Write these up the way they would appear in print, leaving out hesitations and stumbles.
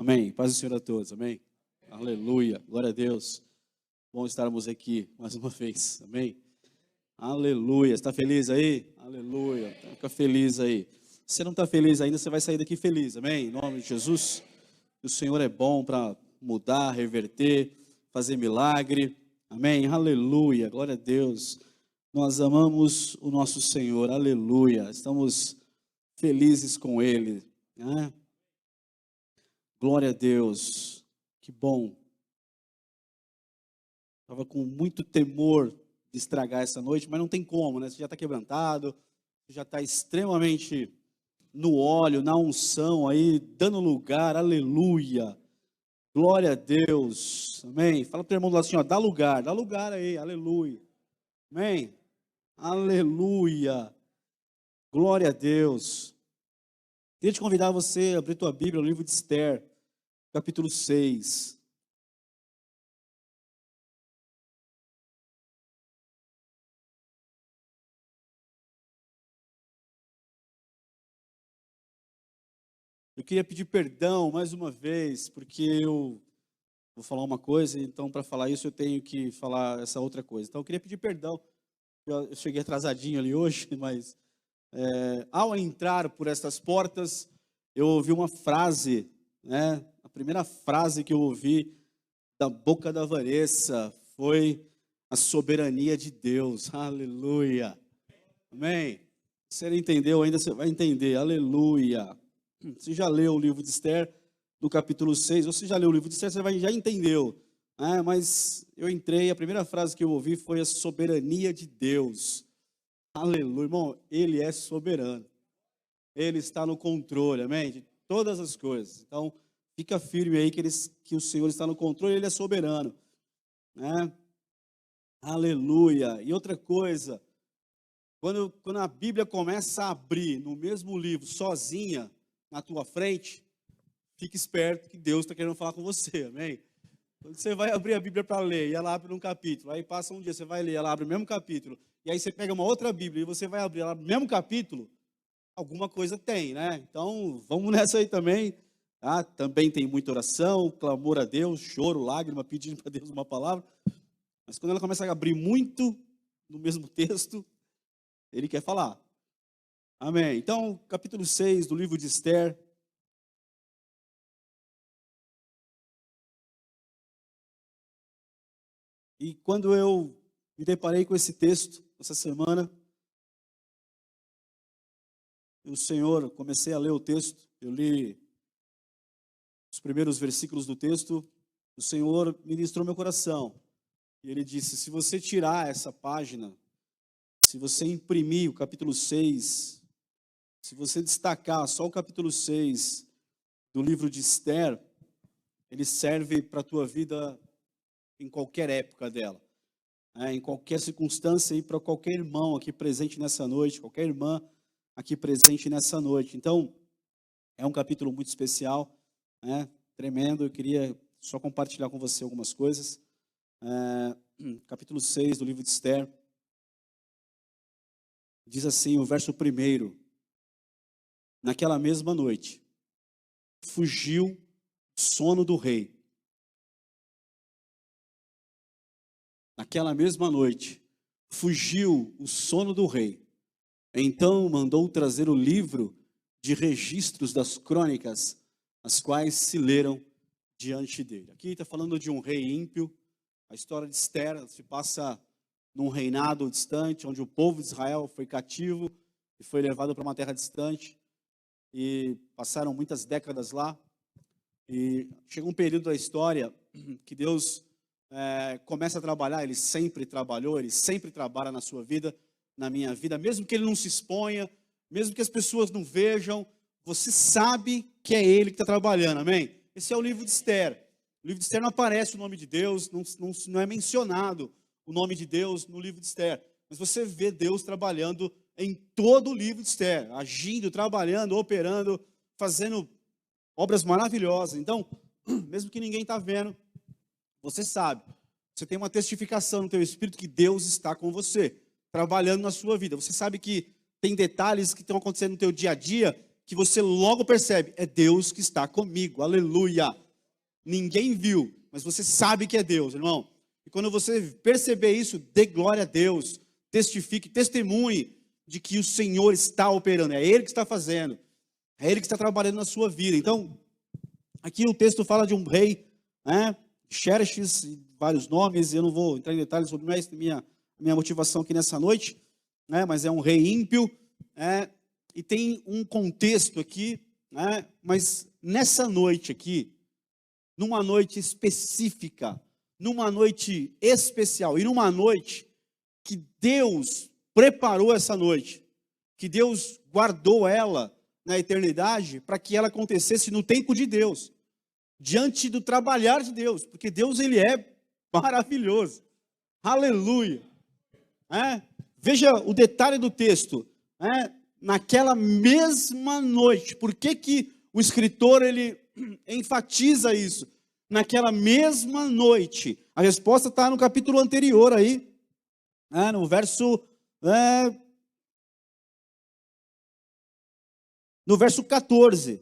Amém. Paz do Senhor a todos. Amém. Aleluia. Glória a Deus. Bom estarmos aqui mais uma vez. Amém. Aleluia. Está feliz aí? Aleluia. Fica feliz aí. Se você não está feliz ainda, você vai sair daqui feliz. Amém. Em nome de Jesus. O Senhor é bom para mudar, reverter, fazer milagre. Amém. Aleluia. Glória a Deus. Nós amamos o nosso Senhor. Aleluia. Estamos felizes com Ele. Né? Glória a Deus, que bom. Estava com muito temor de estragar essa noite, mas não tem como, né? Você já está quebrantado, você já está extremamente no óleo, na unção aí, dando lugar, aleluia. Glória a Deus, amém. Fala para o irmão do lado assim, ó, dá lugar aí, aleluia. Amém, aleluia. Glória a Deus. Queria te convidar você a abrir tua Bíblia, o livro de Esther. Capítulo 6. Eu queria pedir perdão mais uma vez, porque eu vou falar uma coisa, então para falar isso eu tenho que falar essa outra coisa. Então eu queria pedir perdão. Eu cheguei atrasadinho ali hoje, mas ao entrar por estas portas, eu ouvi uma frase, né? A primeira frase que eu ouvi da boca da Vanessa foi a soberania de Deus. Aleluia. Amém. Se você não entendeu ainda, você vai entender. Aleluia. Você já leu o livro de Esther, no capítulo 6. Você já leu o livro de Esther, você já entendeu. Mas eu entrei, a primeira frase que eu ouvi foi a soberania de Deus. Aleluia. Irmão, Ele é soberano. Ele está no controle, amém? De todas as coisas. Então, fica firme aí que o Senhor está no controle, Ele é soberano. Né? Aleluia. E outra coisa, quando a Bíblia começa a abrir no mesmo livro, sozinha, na tua frente, fique esperto que Deus está querendo falar com você, amém? Quando você vai abrir a Bíblia para ler, e ela abre um capítulo, aí passa um dia, você vai ler, ela abre o mesmo capítulo, e aí você pega uma outra Bíblia, e você vai abrir, ela abre o mesmo capítulo, alguma coisa tem, né? Então, vamos nessa aí também. Também tem muita oração, clamor a Deus, choro, lágrima, pedindo para Deus uma palavra. Mas quando ela começa a abrir muito no mesmo texto, Ele quer falar. Amém. Então, capítulo 6 do livro de Esther. E quando eu me deparei com esse texto, essa semana, o Senhor, comecei a ler o texto, eu li os primeiros versículos do texto, o Senhor ministrou meu coração. E Ele disse, se você tirar essa página, se você imprimir o capítulo 6, se você destacar só o capítulo 6 do livro de Esther, ele serve para a tua vida em qualquer época dela. Em qualquer circunstância e para qualquer irmão aqui presente nessa noite, qualquer irmã aqui presente nessa noite. Então, é um capítulo muito especial, tremendo. Eu queria só compartilhar com você algumas coisas. Capítulo 6 do livro de Esther. Diz assim, o verso 1. Naquela mesma noite, fugiu o sono do rei. Naquela mesma noite, fugiu o sono do rei. Então mandou trazer o livro de registros das crônicas, as quais se leram diante dele. Aqui está falando de um rei ímpio. A história de Esther se passa num reinado distante, onde o povo de Israel foi cativo e foi levado para uma terra distante. E passaram muitas décadas lá. E chega um período da história que Deus começa a trabalhar. Ele sempre trabalhou, Ele sempre trabalha na sua vida, na minha vida, mesmo que Ele não se exponha, mesmo que as pessoas não vejam, você sabe que é Ele que está trabalhando, amém? Esse é o livro de Esther. No livro de Esther não aparece o nome de Deus, não é mencionado o nome de Deus no livro de Esther, mas você vê Deus trabalhando em todo o livro de Esther, agindo, trabalhando, operando, fazendo obras maravilhosas. Então, mesmo que ninguém está vendo, você sabe, você tem uma testificação no teu espírito que Deus está com você, trabalhando na sua vida. Você sabe que tem detalhes que estão acontecendo no teu dia a dia que você logo percebe, é Deus que está comigo, aleluia. Ninguém viu, mas você sabe que é Deus, irmão. E quando você perceber isso, dê glória a Deus, testifique, testemunhe de que o Senhor está operando, é Ele que está fazendo, é Ele que está trabalhando na sua vida. Então, aqui o texto fala de um rei, né, Xerxes, vários nomes, eu não vou entrar em detalhes sobre minha motivação aqui nessa noite, né, mas é um rei ímpio, e tem um contexto aqui, né, mas nessa noite aqui, numa noite específica, numa noite especial, e numa noite que Deus preparou essa noite, que Deus guardou ela na eternidade, para que ela acontecesse no tempo de Deus, diante do trabalhar de Deus, porque Deus, Ele é maravilhoso, aleluia, veja o detalhe do texto, naquela mesma noite, por que o escritor, ele enfatiza isso, naquela mesma noite, a resposta está no capítulo anterior aí, no verso, no verso 14,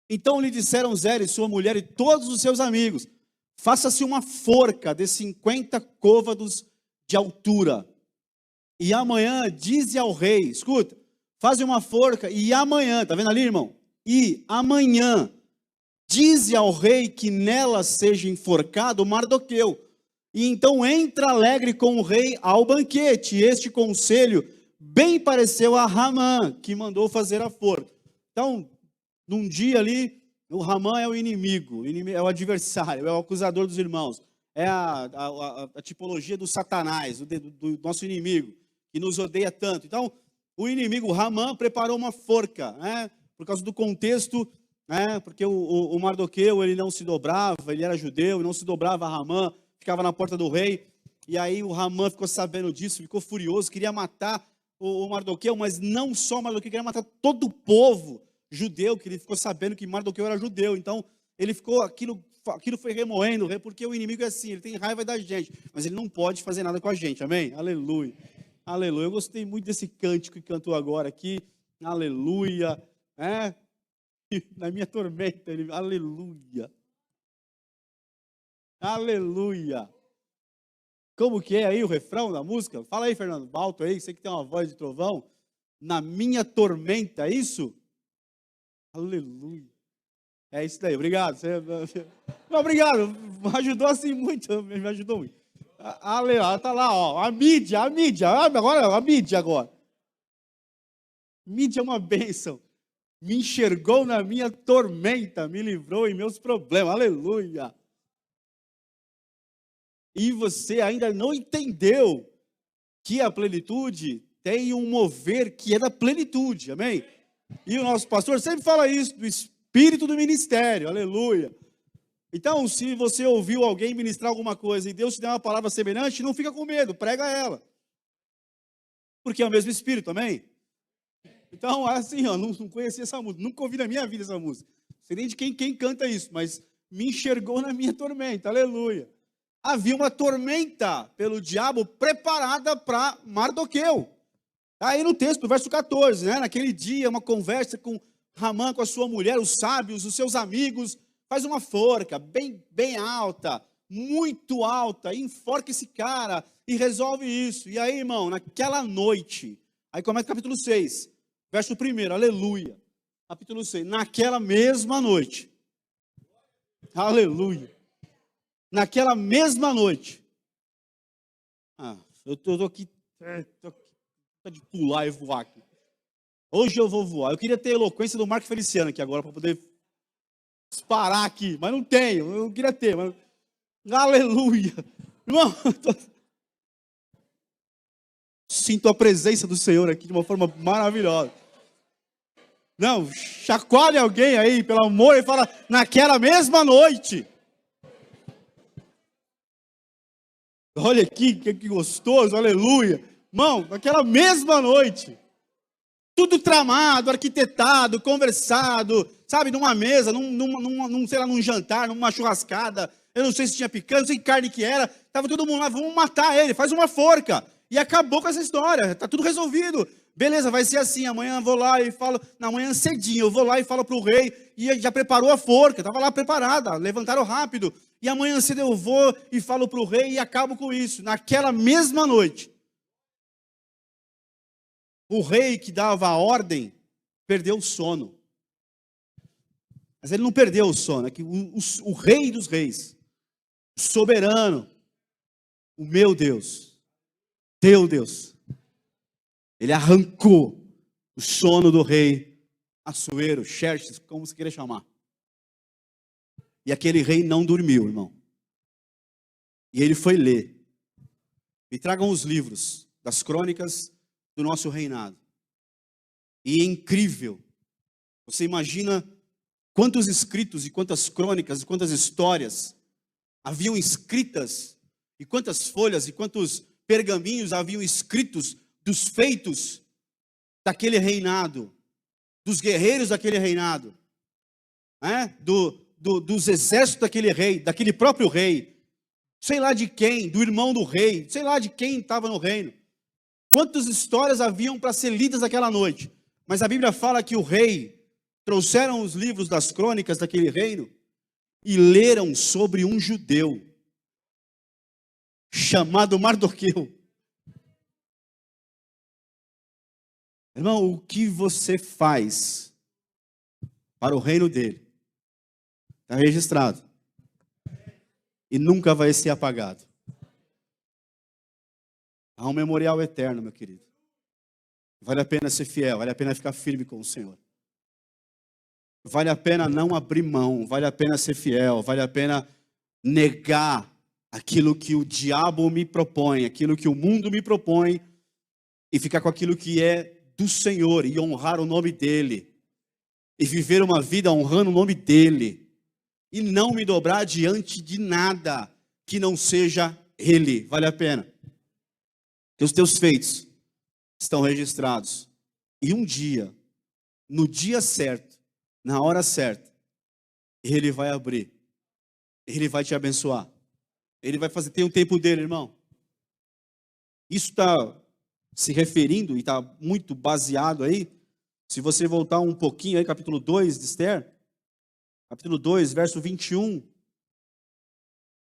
então lhe disseram Zeres, sua mulher e todos os seus amigos, faça-se uma forca de 50 côvados de altura, e amanhã dize ao rei, escuta, faz uma forca, e amanhã, está vendo ali, irmão? E amanhã, dize ao rei que nela seja enforcado Mardoqueu, e então entra alegre com o rei ao banquete, e este conselho bem pareceu a Ramã, que mandou fazer a forca. Então, num dia ali, o Ramã é o inimigo, é o adversário, é o acusador dos irmãos, é a tipologia do Satanás, do nosso inimigo, que nos odeia tanto. Então, o inimigo Ramã preparou uma forca, por causa do contexto, porque o Mardoqueu, ele não se dobrava, ele era judeu, não se dobrava a Ramã, ficava na porta do rei, e aí o Ramã ficou sabendo disso, ficou furioso, queria matar o Mardoqueu, mas não só o Mardoqueu, queria matar todo o povo judeu, que ele ficou sabendo que Mardoqueu era judeu, então ele ficou, aquilo foi remoendo, porque o inimigo é assim, ele tem raiva da gente, mas ele não pode fazer nada com a gente, amém? Aleluia, aleluia, eu gostei muito desse cântico que cantou agora aqui, aleluia, na minha tormenta, aleluia, aleluia, como que é aí o refrão da música? Fala aí, Fernando, alto aí, você que tem uma voz de trovão, na minha tormenta, é isso? Aleluia. É isso daí, obrigado. Não, obrigado, me ajudou assim muito, me ajudou muito. Aleluia, tá lá, ó, a mídia, agora a mídia agora. Mídia é uma bênção. Me enxergou na minha tormenta, me livrou em meus problemas. Aleluia. E você ainda não entendeu que a plenitude tem um mover que é da plenitude, amém? E o nosso pastor sempre fala isso, do espírito do ministério, aleluia. Então, se você ouviu alguém ministrar alguma coisa e Deus te deu uma palavra semelhante, não fica com medo, prega ela. Porque é o mesmo espírito, amém? Então, assim, ó, não conhecia essa música, nunca ouvi na minha vida essa música. Não sei nem de quem canta isso, mas me enxergou na minha tormenta, aleluia. Havia uma tormenta pelo diabo preparada para Mardoqueu. Aí no texto, verso 14, naquele dia, uma conversa com Ramã, com a sua mulher, os sábios, os seus amigos, faz uma forca bem alta, muito alta, e enforca esse cara, e resolve isso. E aí, irmão, naquela noite, aí começa o capítulo 6, verso 1, aleluia. Capítulo 6, naquela mesma noite, aleluia. Naquela mesma noite, eu estou aqui, de pular e voar aqui. Hoje eu vou voar. Eu queria ter a eloquência do Marco Feliciano aqui agora, para poder disparar aqui, mas não tenho, eu queria ter, mas... aleluia, irmão, sinto a presença do Senhor aqui de uma forma maravilhosa. Não, chacoalhe alguém aí, pelo amor, e fala, naquela mesma noite. Olha aqui, que gostoso, aleluia. Irmão, naquela mesma noite, tudo tramado, arquitetado, conversado, sabe, numa mesa, sei lá, num jantar, numa churrascada, eu não sei se tinha picanha, não sei que carne que era, estava todo mundo lá, vamos matar ele, faz uma forca. e acabou com essa história, está tudo resolvido. Beleza, vai ser assim, amanhã eu vou lá e falo, na manhã cedinho, eu vou lá e falo para o rei, e ele já preparou a forca, estava lá preparada, levantaram rápido, e amanhã cedo eu vou e falo para o rei e acabo com isso. Naquela mesma noite, o rei que dava a ordem, perdeu o sono. Mas ele não perdeu o sono, é que o rei dos reis, o soberano, o meu Deus, teu Deus, ele arrancou o sono do rei Assuero, Xerxes, como você queira chamar. E aquele rei não dormiu, irmão. E ele foi ler. Me tragam os livros das crônicas do nosso reinado. E é incrível. Você imagina quantos escritos e quantas crônicas e quantas histórias haviam escritas, e quantas folhas e quantos pergaminhos haviam escritos dos feitos daquele reinado, dos guerreiros daquele reinado, né? Dos exércitos daquele rei, daquele próprio rei, sei lá de quem, do irmão do rei, sei lá de quem estava no reino. Quantas histórias haviam para ser lidas naquela noite? Mas a Bíblia fala que o rei, trouxeram os livros das crônicas daquele reino e leram sobre um judeu chamado Mardoqueu. Irmão, o que você faz para o reino dele está registrado e nunca vai ser apagado. Há um memorial eterno, meu querido. Vale a pena ser fiel, vale a pena ficar firme com o Senhor. Vale a pena não abrir mão, vale a pena ser fiel, vale a pena negar aquilo que o diabo me propõe, aquilo que o mundo me propõe, e ficar com aquilo que é do Senhor e honrar o nome dEle, e viver uma vida honrando o nome dEle, e não me dobrar diante de nada que não seja Ele. Vale a pena. Que os teus feitos estão registrados, e um dia, no dia certo, na hora certa, Ele vai abrir, Ele vai te abençoar, Ele vai fazer, tem um tempo dele, irmão. Isso está se referindo e está muito baseado aí, se você voltar um pouquinho aí, capítulo 2 de Esther, capítulo 2, verso 21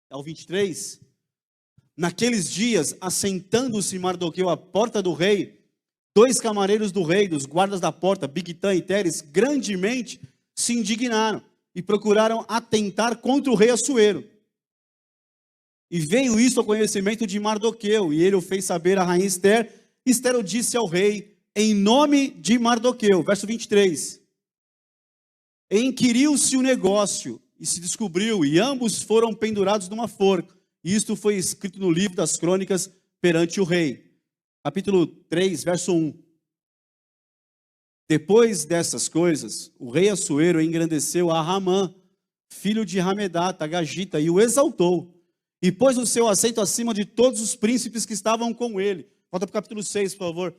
ao 23, naqueles dias, assentando-se Mardoqueu à porta do rei, 2 camareiros do rei, dos guardas da porta, Bigtã e Teres, grandemente se indignaram e procuraram atentar contra o rei Assuero. E veio isso ao conhecimento de Mardoqueu, e ele o fez saber à rainha Esther. Esther o disse ao rei, em nome de Mardoqueu. Verso 23. E inquiriu-se o negócio, e se descobriu, e ambos foram pendurados numa forca. Isto foi escrito no livro das crônicas perante o rei. Capítulo 3, verso 1. Depois dessas coisas, o rei Assuero engrandeceu a Ramã, filho de Hamedata, Agagita, e o exaltou, e pôs o seu assento acima de todos os príncipes que estavam com ele. Volta para o capítulo 6, por favor.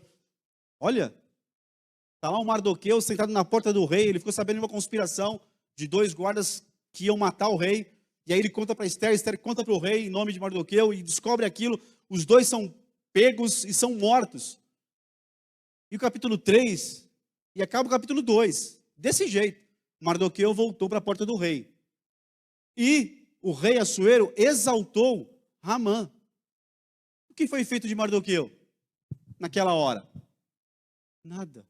Olha, está lá o Mardoqueu sentado na porta do rei, ele ficou sabendo de uma conspiração de 2 guardas que iam matar o rei, e aí ele conta para Esther, Esther conta para o rei em nome de Mardoqueu, e descobre aquilo, os 2 são pegos e são mortos. E o capítulo 3, e acaba o capítulo 2, desse jeito, Mardoqueu voltou para a porta do rei, e o rei Assuero exaltou Ramã. O que foi feito de Mardoqueu naquela hora? Nada.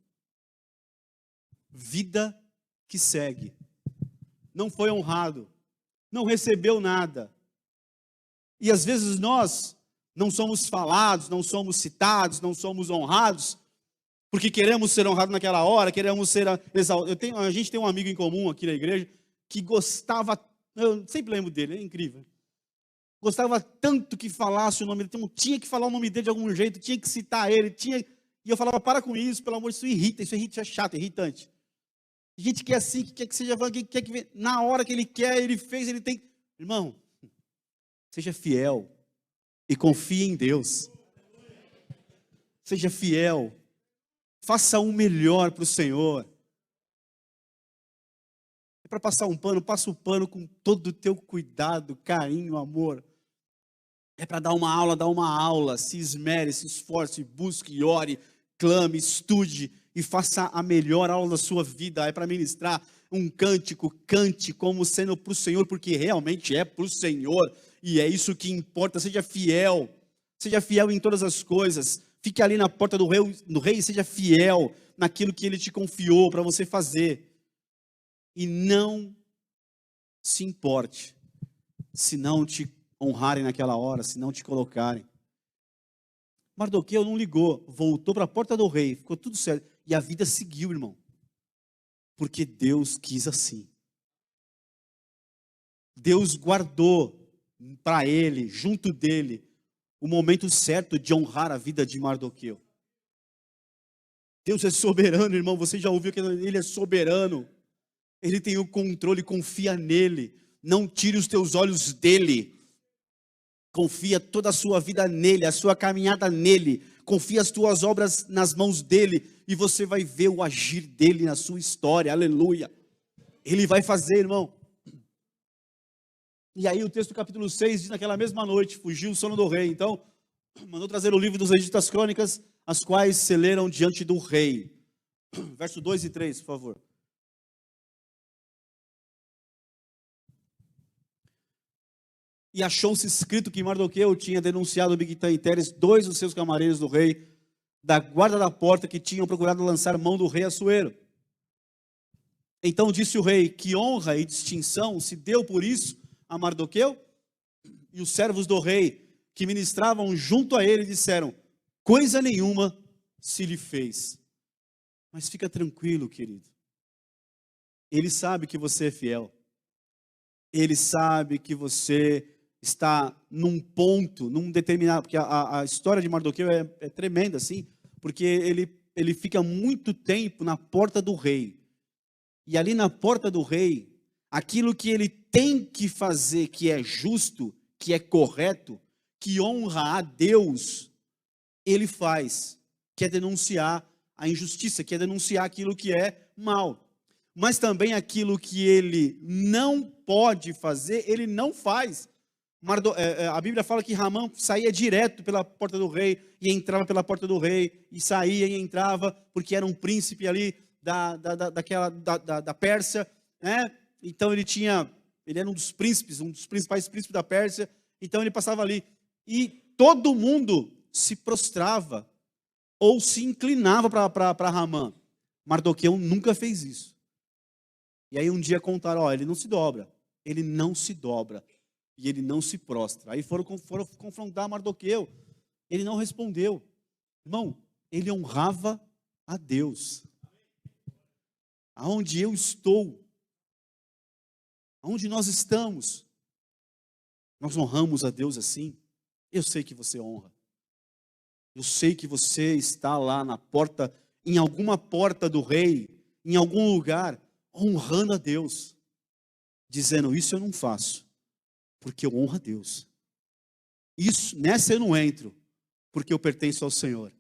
Vida que segue. Não foi honrado, não recebeu nada. E às vezes nós não somos falados, não somos citados, não somos honrados, porque queremos ser honrados naquela hora, queremos ser exaltados. A gente tem um amigo em comum aqui na igreja que gostava, eu sempre lembro dele, é incrível. Gostava tanto que falasse o nome dele, então tinha que falar o nome dele de algum jeito, tinha que citar ele, e eu falava, para com isso, pelo amor de Deus, isso irrita, é chato, é irritante. A gente quer assim, que quer que seja, que quer que na hora que ele quer, ele fez, ele tem. Irmão, seja fiel e confie em Deus. Seja fiel, faça o melhor para o Senhor. É para passar um pano, passa o pano com todo o teu cuidado, carinho, amor. É para dar uma aula, se esmere, se esforce, busque, ore, clame, estude e faça a melhor aula da sua vida. É para ministrar um cântico, cante como sendo para o Senhor, porque realmente é para o Senhor, e é isso que importa. Seja fiel em todas as coisas, fique ali na porta do rei e seja fiel naquilo que ele te confiou para você fazer, e não se importe se não te honrarem naquela hora, se não te colocarem. Mardoqueu não ligou, voltou para a porta do rei, ficou tudo certo, e a vida seguiu, irmão, porque Deus quis assim. Deus guardou para ele, junto dele, o momento certo de honrar a vida de Mardoqueu. Deus é soberano, irmão, você já ouviu que ele é soberano, ele tem o controle, confia nele, não tire os teus olhos dele, confia toda a sua vida nele, a sua caminhada nele, confia as tuas obras nas mãos dele, e você vai ver o agir dele na sua história, aleluia, ele vai fazer, irmão. E aí o texto do capítulo 6 diz: naquela mesma noite, fugiu o sono do rei, então mandou trazer o livro dos registros das crônicas, as quais se leram diante do rei. Verso 2 e 3, por favor. E achou-se escrito que Mardoqueu tinha denunciado Bigtã e Teres, dois dos seus camareiros do rei, da guarda da porta, que tinham procurado lançar mão do rei Assuero. Então disse o rei: que honra e distinção se deu por isso a Mardoqueu? E os servos do rei, que ministravam junto a ele, disseram: coisa nenhuma se lhe fez. Mas fica tranquilo, querido. Ele sabe que você é fiel. Ele sabe que você está num ponto, num determinado... Porque a história de Mardoqueu é tremenda, assim, porque ele fica muito tempo na porta do rei. E ali na porta do rei, aquilo que ele tem que fazer, que é justo, que é correto, que honra a Deus, ele faz, que é denunciar a injustiça, que é denunciar aquilo que é mal. Mas também aquilo que ele não pode fazer, ele não faz. A Bíblia fala que Ramã saía direto pela porta do rei, e entrava pela porta do rei, e saía e entrava, porque era um príncipe ali da Pérsia, né? Então ele era um dos príncipes, um dos principais príncipes da Pérsia, então ele passava ali, e todo mundo se prostrava, ou se inclinava para Ramã. Mardoqueu nunca fez isso. E aí um dia contaram: ele não se dobra, e ele não se prostra. Aí foram confrontar Mardoqueu, ele não respondeu. Irmão, ele honrava a Deus. Aonde eu estou, aonde nós estamos, nós honramos a Deus assim? Eu sei que você honra. Eu sei que você está lá na porta, em alguma porta do rei, em algum lugar, honrando a Deus, dizendo: isso eu não faço, porque eu honro a Deus. Nessa eu não entro, porque eu pertenço ao Senhor.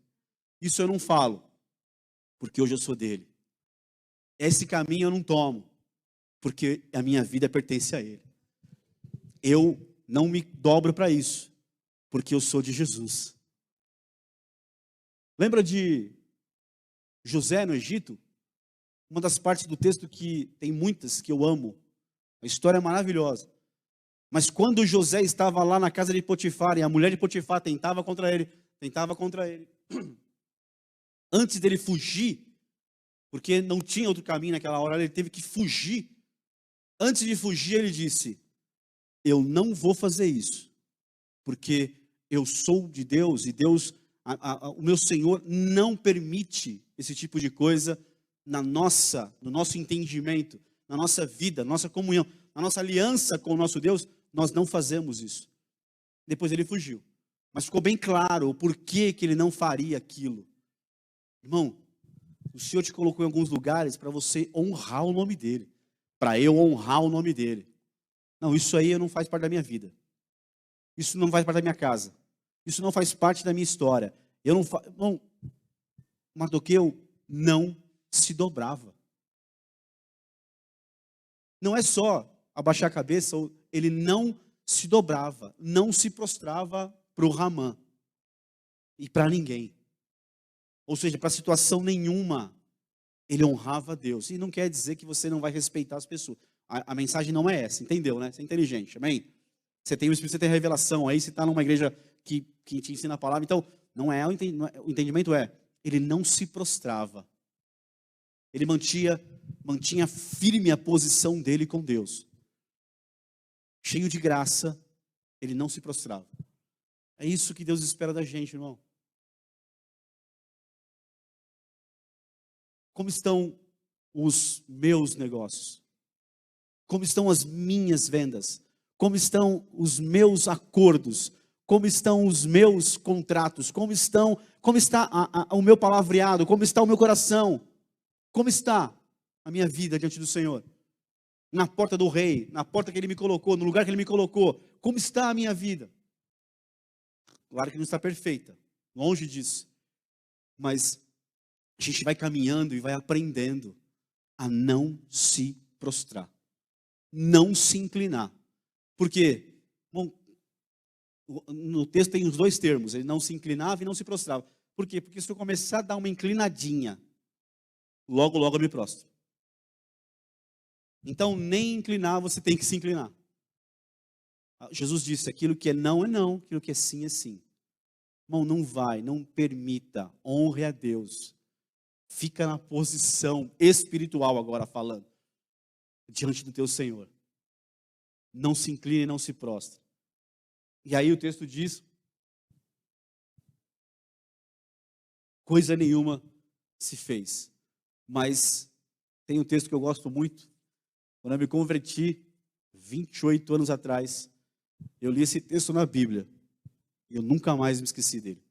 Isso eu não falo, porque hoje eu sou dele. Esse caminho eu não tomo, porque a minha vida pertence a ele. Eu não me dobro para isso, porque eu sou de Jesus. Lembra de José no Egito? Uma das partes do texto que tem muitas que eu amo. A história é maravilhosa. Mas quando José estava lá na casa de Potifar, e a mulher de Potifar tentava contra ele, antes dele fugir, porque não tinha outro caminho naquela hora, ele teve que fugir. Antes de fugir, ele disse: eu não vou fazer isso, porque eu sou de Deus, e Deus, o meu Senhor não permite esse tipo de coisa no nosso entendimento, na nossa vida, na nossa comunhão, na nossa aliança com o nosso Deus. Nós não fazemos isso. Depois ele fugiu, mas ficou bem claro o porquê que ele não faria aquilo. Irmão, o Senhor te colocou em alguns lugares para você honrar o nome dele, para eu honrar o nome dele. Não, isso aí não faz parte da minha vida, isso não faz parte da minha casa, isso não faz parte da minha história. Irmão, Mardoqueu não se dobrava. Não é só abaixar a cabeça, ele não se dobrava, não se prostrava para o Ramã e para ninguém. Ou seja, para situação nenhuma, ele honrava a Deus. E não quer dizer que você não vai respeitar as pessoas. A mensagem não é essa, entendeu, né? Você é inteligente, amém? Você tem o Espírito, você tem a revelação, aí você está numa igreja que te ensina a palavra. Então, o entendimento é, ele não se prostrava. Ele mantinha firme a posição dele com Deus. Cheio de graça, ele não se prostrava. É isso que Deus espera da gente, irmão. Como estão os meus negócios? Como estão as minhas vendas? Como estão os meus acordos? Como estão os meus contratos? Como está o meu palavreado? Como está o meu coração? Como está a minha vida diante do Senhor? Na porta do rei, na porta que ele me colocou, no lugar que ele me colocou. Como está a minha vida? Claro que não está perfeita, longe disso. Mas a gente vai caminhando e vai aprendendo a não se prostrar. Não se inclinar. Porque, bom, no texto tem os dois termos, ele não se inclinava e não se prostrava. Por quê? Porque se eu começar a dar uma inclinadinha, logo eu me prostro. Então, nem inclinar, você tem que se inclinar. Jesus disse, aquilo que é não, aquilo que é sim, é sim. Irmão, não permita, honre a Deus. Fica na posição espiritual agora falando, diante do teu Senhor. Não se incline, não se prostre. E aí o texto diz, coisa nenhuma se fez. Mas tem um texto que eu gosto muito. Quando eu me converti, 28 anos atrás, eu li esse texto na Bíblia. E eu nunca mais me esqueci dele.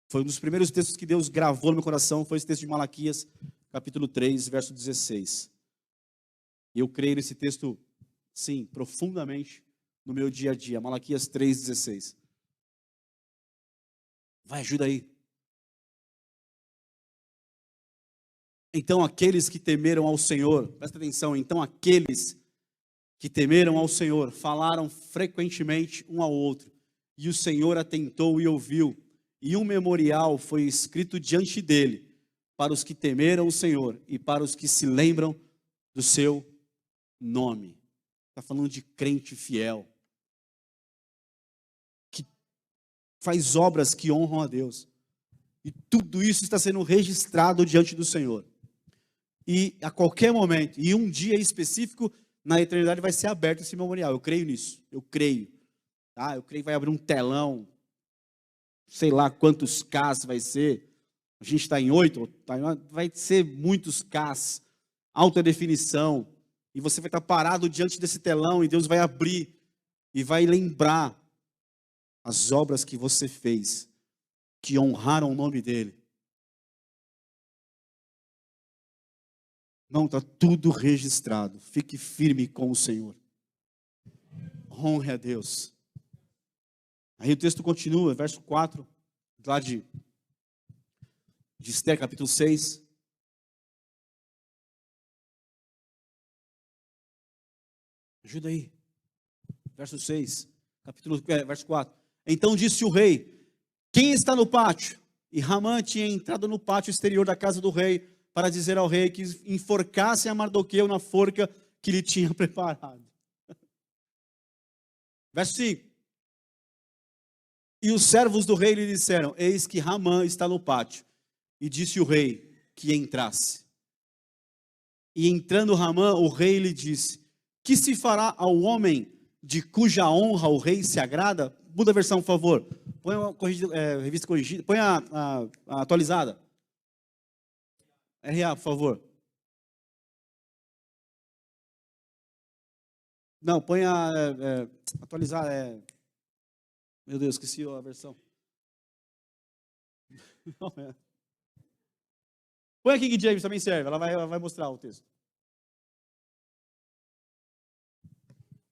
Foi um dos primeiros textos que Deus gravou no meu coração, foi esse texto de Malaquias, capítulo 3, verso 16. E eu creio nesse texto, sim, profundamente, no meu dia a dia. Malaquias 3, 16. Vai, ajuda aí. Então aqueles que temeram ao Senhor, presta atenção, então aqueles que temeram ao Senhor, falaram frequentemente um ao outro, e o Senhor atentou e ouviu, e um memorial foi escrito diante dele, para os que temeram o Senhor, e para os que se lembram do seu nome. Está falando de crente fiel, que faz obras que honram a Deus, e tudo isso está sendo registrado diante do Senhor. E a qualquer momento, e um dia específico, na eternidade vai ser aberto esse memorial. Eu creio nisso, eu creio. Tá? Eu creio que vai abrir um telão, sei lá quantos Ks vai ser. A gente está em 8, vai ser muitos Ks, alta definição. E você vai estar parado diante desse telão e Deus vai abrir e vai lembrar as obras que você fez, que honraram o nome dele. Não, está tudo registrado. Fique firme com o Senhor. Honre a Deus. Aí o texto continua, verso 4, lá de Esther, capítulo 6. Ajuda aí. Verso 6, verso 4. Então disse o rei, quem está no pátio? E Ramã tinha entrado no pátio exterior da casa do rei, para dizer ao rei que enforcasse a Mardoqueu na forca que lhe tinha preparado. Verso 5. E os servos do rei lhe disseram, eis que Ramã está no pátio. E disse o rei que entrasse. E entrando Ramã, o rei lhe disse, que se fará ao homem de cuja honra o rei se agrada? Muda a versão, por favor. Põe a revista corrigida, põe a atualizada. RA, por favor. Não, põe a atualizada. Meu Deus, esqueci a versão. Não, põe a King James, também serve. Ela vai mostrar o texto.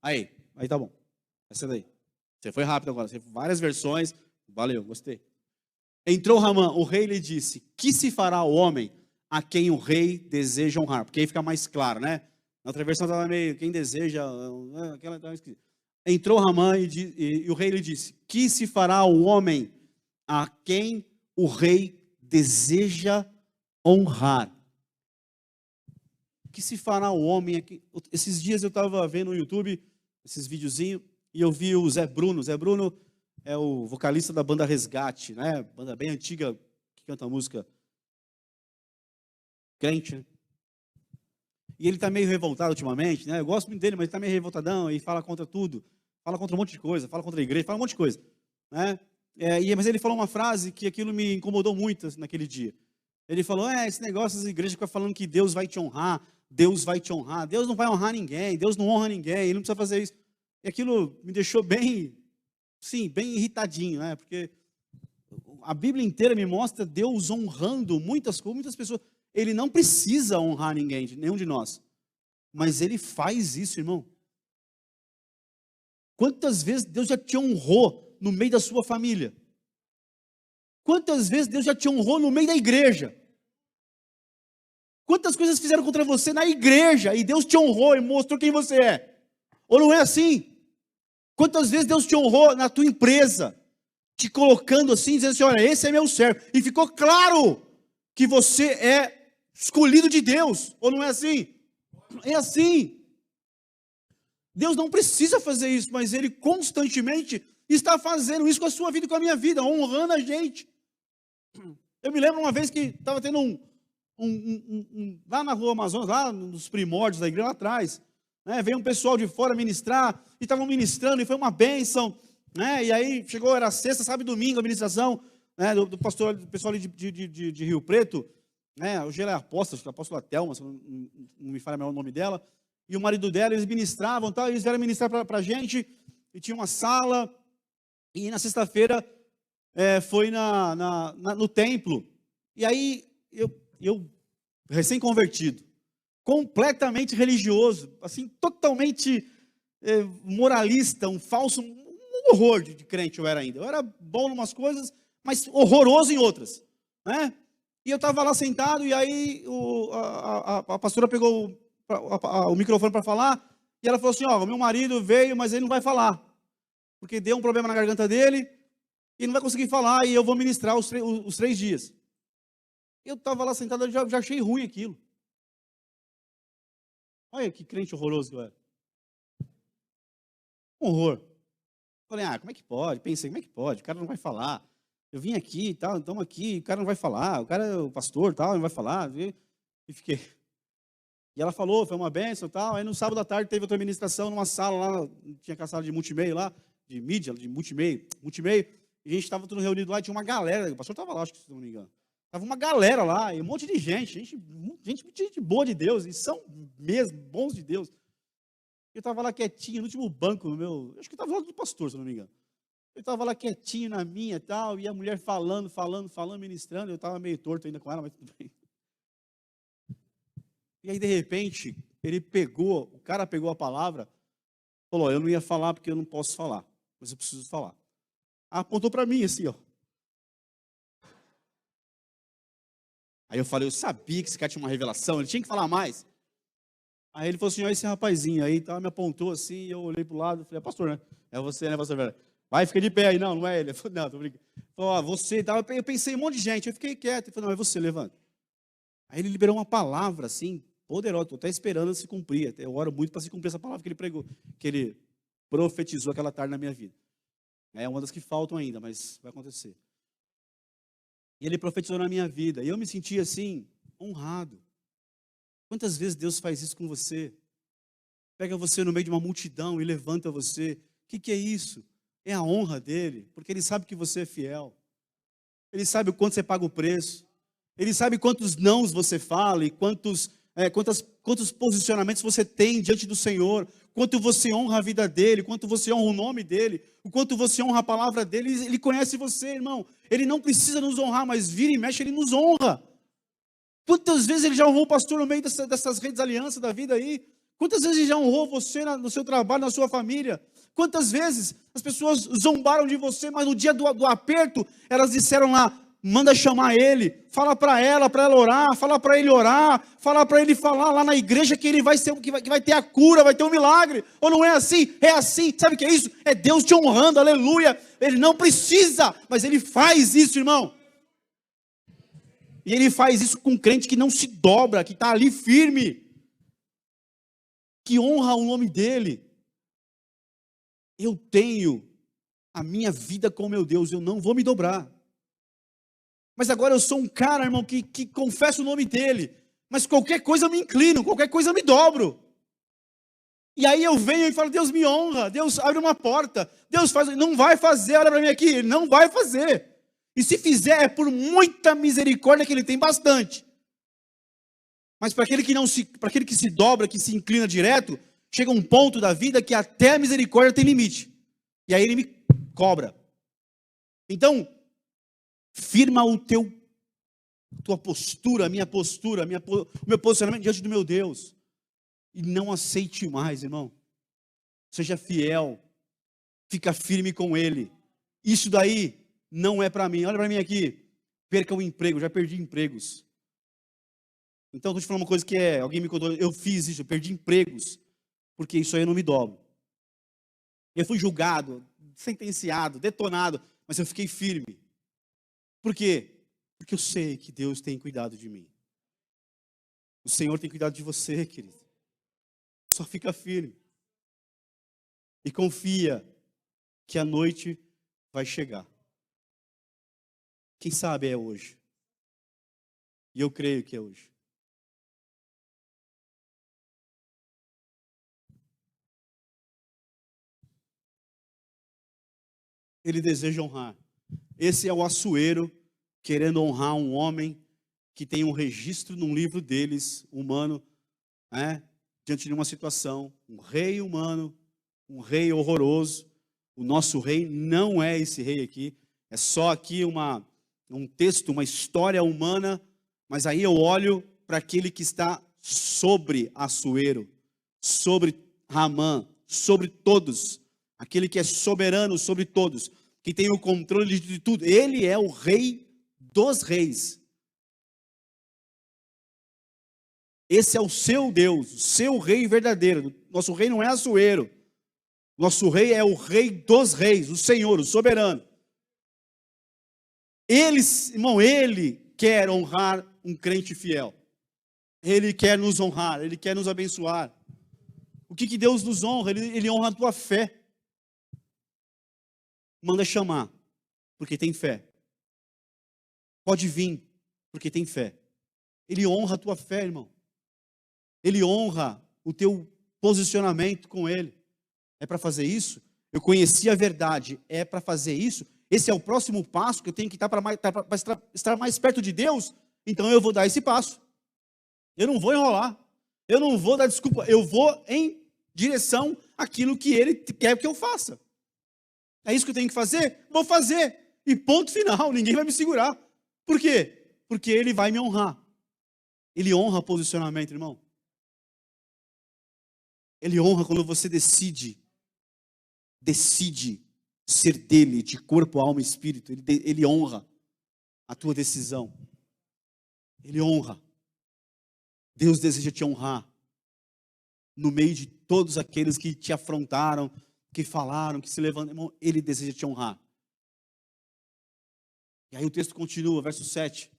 Aí tá bom. Essa daí. Você foi rápido agora. Você várias versões. Valeu, gostei. Entrou Ramã, o rei lhe disse, que se fará ao homem a quem o rei deseja honrar? Porque aí fica mais claro, né? Na outra versão estava meio, quem deseja, aquela estava escrita. entrou Ramã e o rei lhe disse: que se fará ao homem a quem o rei deseja honrar? Que se fará ao homem aqui? Esses dias eu estava vendo no YouTube esses videozinhos e eu vi o Zé Bruno. Zé Bruno é o vocalista da banda Resgate, né? Banda bem antiga que canta a música crente, né? E ele está meio revoltado ultimamente, né? Eu gosto muito dele, mas ele está meio revoltadão e fala contra tudo. Fala contra um monte de coisa, fala contra a igreja, fala um monte de coisa, né? Mas ele falou uma frase que aquilo me incomodou muito naquele dia. Ele falou, esse negócio das igrejas ficam falando que Deus vai te honrar, Deus vai te honrar. Deus não vai honrar ninguém, Deus não honra ninguém, ele não precisa fazer isso. E aquilo me deixou bem, sim, bem irritadinho, né? Porque a Bíblia inteira me mostra Deus honrando muitas pessoas. Ele não precisa honrar ninguém, nenhum de nós. Mas ele faz isso, irmão. Quantas vezes Deus já te honrou no meio da sua família? Quantas vezes Deus já te honrou no meio da igreja? Quantas coisas fizeram contra você na igreja e Deus te honrou e mostrou quem você é? Ou não é assim? Quantas vezes Deus te honrou na tua empresa, te colocando assim, dizendo assim, olha, esse é meu servo. E ficou claro que você é escolhido de Deus. Ou não é assim? É assim. Deus não precisa fazer isso, mas Ele constantemente está fazendo isso com a sua vida e com a minha vida, honrando a gente. Eu me lembro uma vez que estava tendo lá na Rua Amazonas, lá nos primórdios da igreja, lá atrás, né, veio um pessoal de fora ministrar, e estavam ministrando, e foi uma bênção, né, e aí chegou, era sexta, sábado e domingo, a ministração, né, do pessoal ali de Rio Preto, né, hoje ela é apóstola Thelma, não me fala o nome dela, e o marido dela, eles ministravam, tal, eles vieram ministrar para a gente, e tinha uma sala, e na sexta-feira foi no templo, e aí eu recém-convertido, completamente religioso, assim, totalmente moralista, um falso, um horror de crente eu era ainda. Eu era bom em umas coisas, mas horroroso em outras, né? E eu estava lá sentado, e aí a pastora pegou o microfone para falar, e ela falou assim, ó, meu marido veio, mas ele não vai falar, porque deu um problema na garganta dele, e não vai conseguir falar, e eu vou ministrar os 3 dias. Eu estava lá sentado, eu já achei ruim aquilo. Olha que crente horroroso que eu era. Um horror. Falei, como é que pode? Pensei, como é que pode? O cara não vai falar. Eu vim aqui e tal, estamos aqui, o cara não vai falar. O cara é o pastor e tal, não vai falar. E fiquei. E ela falou, foi uma bênção e tal. Aí no sábado à tarde teve outra ministração numa sala lá, tinha aquela sala de multimeio lá, de mídia, de multimeio. E a gente estava tudo reunido lá, e tinha uma galera. O pastor estava lá, acho que se não me engano. Estava uma galera lá, e um monte de gente boa de Deus, e são mesmo bons de Deus. Eu estava lá quietinho, no último banco, acho que estava lá do pastor, se não me engano. Eu estava lá quietinho na minha e tal, e a mulher falando, ministrando, eu estava meio torto ainda com ela, mas tudo bem. E aí, de repente, o cara pegou a palavra, falou, eu não ia falar porque eu não posso falar, mas eu preciso falar. Apontou para mim assim, ó. Aí eu falei, eu sabia que esse cara tinha uma revelação, ele tinha que falar mais. Aí ele falou assim, olha esse rapazinho aí, então, me apontou assim, e eu olhei para o lado, falei, pastor, né? É você, né, pastor? Vai, fica de pé aí. Não é ele. Eu falei, não, tô brincando. Falou, você, eu pensei em um monte de gente, eu fiquei quieto. Ele falou, não, é você, levanta. Aí ele liberou uma palavra, assim, poderosa, estou até esperando se cumprir, eu oro muito para se cumprir essa palavra que ele pregou, que ele profetizou aquela tarde na minha vida. É uma das que faltam ainda, mas vai acontecer. E ele profetizou na minha vida, e eu me senti assim, honrado. Quantas vezes Deus faz isso com você? Pega você no meio de uma multidão e levanta você. O que é isso? É a honra dele, porque ele sabe que você é fiel. Ele sabe o quanto você paga o preço. Ele sabe quantos nãos você fala e quantos posicionamentos você tem diante do Senhor. Quanto você honra a vida dele, quanto você honra o nome dele, o quanto você honra a palavra dele. Ele conhece você, irmão. Ele não precisa nos honrar, mas vira e mexe, ele nos honra. Quantas vezes ele já honrou o pastor no meio dessas redes de aliança da vida aí? Quantas vezes ele já honrou você no seu trabalho, na sua família? Quantas vezes as pessoas zombaram de você, mas no dia do aperto, elas disseram lá, manda chamar ele, fala para ela orar, fala para ele orar, fala para ele falar lá na igreja que ele vai ser, que vai ter a cura, vai ter um milagre. Ou não é assim? É assim. Sabe o que é isso? É Deus te honrando, aleluia. Ele não precisa, mas ele faz isso, irmão. E ele faz isso com um crente que não se dobra, que está ali firme, que honra o nome dele. Eu tenho a minha vida com meu Deus, eu não vou me dobrar. Mas agora eu sou um cara, irmão, que confessa o nome dele, mas qualquer coisa eu me inclino, qualquer coisa eu me dobro. E aí eu venho e falo, Deus me honra, Deus abre uma porta, Deus faz, não vai fazer, olha para mim aqui, ele não vai fazer. E se fizer, é por muita misericórdia que ele tem bastante. Mas para aquele que se dobra, que se inclina direto, chega um ponto da vida que até a misericórdia tem limite. E aí ele me cobra. Então, firma tua postura, o meu posicionamento diante do meu Deus. E não aceite mais, irmão. Seja fiel. Fica firme com ele. Isso daí não é para mim. Olha para mim aqui. Perca o emprego. Já perdi empregos. Então, estou te falando uma coisa que alguém me contou. Eu fiz isso, eu perdi empregos. Porque isso aí eu não me dobro. Eu fui julgado, sentenciado, detonado. Mas eu fiquei firme. Por quê? Porque eu sei que Deus tem cuidado de mim. O Senhor tem cuidado de você, querido. Só fica firme. E confia que a noite vai chegar. Quem sabe é hoje. E eu creio que é hoje. Ele deseja honrar. Esse é o Assuero querendo honrar um homem que tem um registro num livro deles, humano, diante de uma situação, um rei humano, um rei horroroso. O nosso rei não é esse rei aqui, é só aqui um texto, uma história humana, mas aí eu olho para aquele que está sobre Assuero, sobre Ramã, sobre todos, aquele que é soberano sobre todos, que tem o controle de tudo. Ele é o rei dos reis. Esse é o seu Deus, o seu rei verdadeiro. Nosso rei não é Assuero. Nosso rei é o rei dos reis, o Senhor, o soberano. Ele, irmão, ele quer honrar um crente fiel. Ele quer nos honrar, ele quer nos abençoar. O que Deus nos honra? Ele honra a tua fé. Manda chamar, porque tem fé. Pode vir, porque tem fé. Ele honra a tua fé, irmão. Ele honra o teu posicionamento com ele. É para fazer isso? Eu conheci a verdade. É para fazer isso? Esse é o próximo passo que eu tenho que estar para estar mais perto de Deus? Então eu vou dar esse passo. Eu não vou enrolar. Eu não vou dar desculpa. Eu vou em direção àquilo que ele quer que eu faça. É isso que eu tenho que fazer? Vou fazer. E ponto final. Ninguém vai me segurar. Por quê? Porque ele vai me honrar. Ele honra posicionamento, irmão. Ele honra quando você decide ser dele, de corpo, alma e espírito. Ele honra a tua decisão. Ele honra. Deus deseja te honrar no meio de todos aqueles que te afrontaram, que falaram, que se levantaram. Irmão, ele deseja te honrar. E aí o texto continua, verso 7.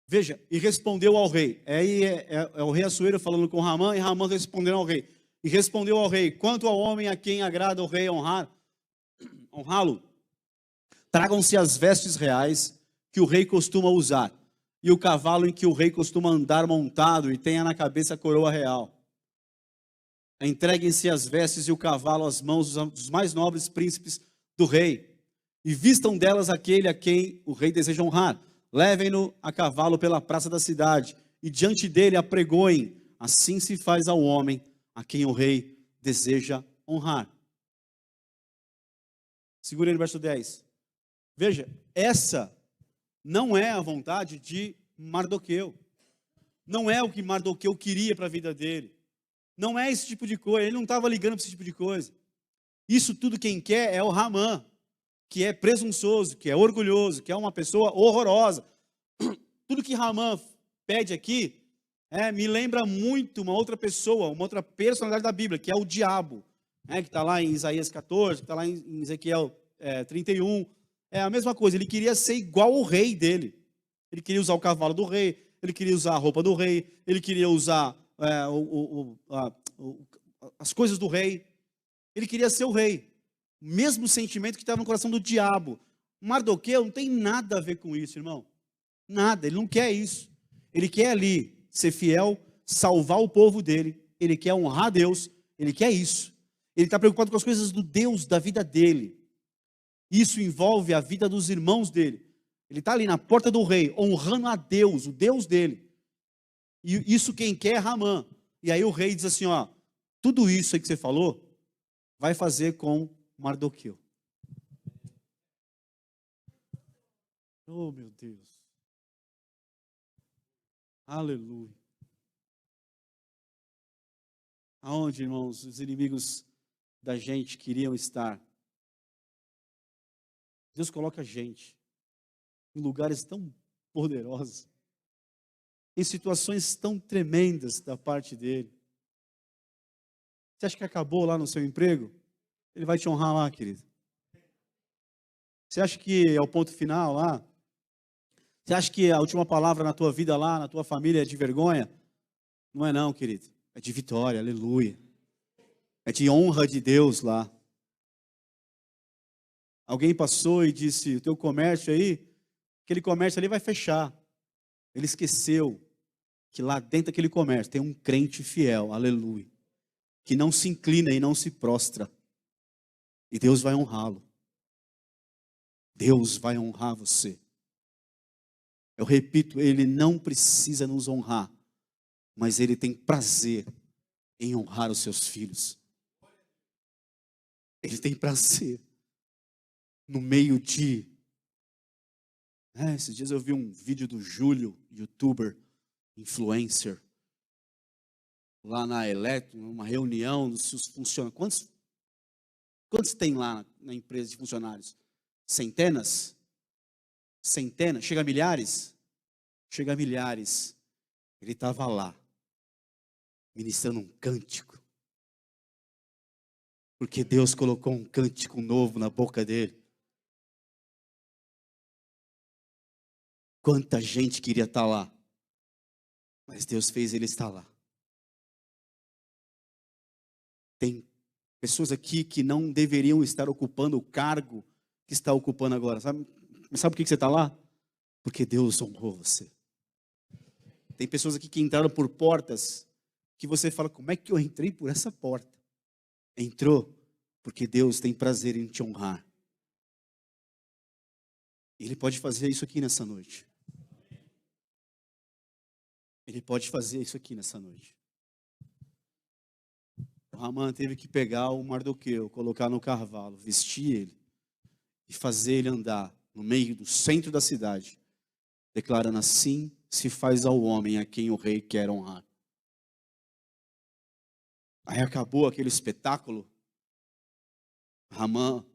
Veja, e respondeu ao rei. Aí é o rei Assuero falando com Ramã, e Ramã respondendo ao rei. E respondeu ao rei: quanto ao homem a quem agrada o rei honrá-lo, tragam-se as vestes reais que o rei costuma usar, e o cavalo em que o rei costuma andar montado, e tenha na cabeça a coroa real. Entreguem-se as vestes e o cavalo às mãos dos mais nobres príncipes do rei, e vistam delas aquele a quem o rei deseja honrar. Levem-no a cavalo pela praça da cidade, e diante dele apregoem. Assim se faz ao homem a quem o rei deseja honrar. Segura aí no verso 10. Veja, essa não é a vontade de Mardoqueu. Não é o que Mardoqueu queria para a vida dele. Não é esse tipo de coisa. Ele não estava ligando para esse tipo de coisa. Isso tudo quem quer é o Ramã, que é presunçoso, que é orgulhoso, que é uma pessoa horrorosa. Tudo que Ramã pede aqui me lembra muito uma outra pessoa, uma outra personalidade da Bíblia, que é o diabo, que está lá em Isaías 14, que está lá em Ezequiel 31. É a mesma coisa, ele queria ser igual ao rei dele. Ele queria usar o cavalo do rei, ele queria usar a roupa do rei, ele queria usar as coisas do rei. Ele queria ser o rei. O mesmo sentimento que estava no coração do diabo. Mardoqueu não tem nada a ver com isso, irmão. Nada, ele não quer isso. Ele quer ali ser fiel, salvar o povo dele. Ele quer honrar Deus. Ele quer isso. Ele está preocupado com as coisas do Deus da vida dele. Isso envolve a vida dos irmãos dele. Ele está ali na porta do rei, honrando a Deus, o Deus dele. E isso quem quer é Ramã. E aí o rei diz assim, ó, tudo isso aí que você falou, vai fazer com Mardoqueu. Oh, meu Deus. Aleluia. Aonde, irmãos, os inimigos da gente queriam estar? Deus coloca a gente em lugares tão poderosos, em situações tão tremendas da parte dele. Você acha que acabou lá no seu emprego? Ele vai te honrar lá, querido. Você acha que é o ponto final lá? Você acha que a última palavra na tua vida lá, na tua família é de vergonha? Não é não, querido. É de vitória, aleluia. É de honra de Deus lá. Alguém passou e disse, o teu comércio aí, aquele comércio ali vai fechar. Ele esqueceu que lá dentro daquele comércio tem um crente fiel, aleluia, que não se inclina e não se prostra. E Deus vai honrá-lo. Deus vai honrar você. Eu repito, Ele não precisa nos honrar, mas Ele tem prazer em honrar os seus filhos. Ele tem prazer no meio de... esses dias eu vi um vídeo do Júlio, youtuber, influencer, lá na Eletro, numa reunião dos seus funcionários. Quantos tem lá na empresa de funcionários? Centenas? Centenas? Chega a milhares? Chega a milhares. Ele estava lá, ministrando um cântico. Porque Deus colocou um cântico novo na boca dele. Quanta gente queria estar lá. Mas Deus fez ele estar lá. Tem pessoas aqui que não deveriam estar ocupando o cargo que está ocupando agora. Sabe por que você está lá? Porque Deus honrou você. Tem pessoas aqui que entraram por portas que você fala, como é que eu entrei por essa porta? Entrou porque Deus tem prazer em te honrar. Ele pode fazer isso aqui nessa noite. Ele pode fazer isso aqui nessa noite. O Ramã teve que pegar o Mardoqueu, colocar no cavalo, vestir ele e fazer ele andar no meio do centro da cidade, declarando assim se faz ao homem a quem o rei quer honrar. Aí acabou aquele espetáculo. Ramã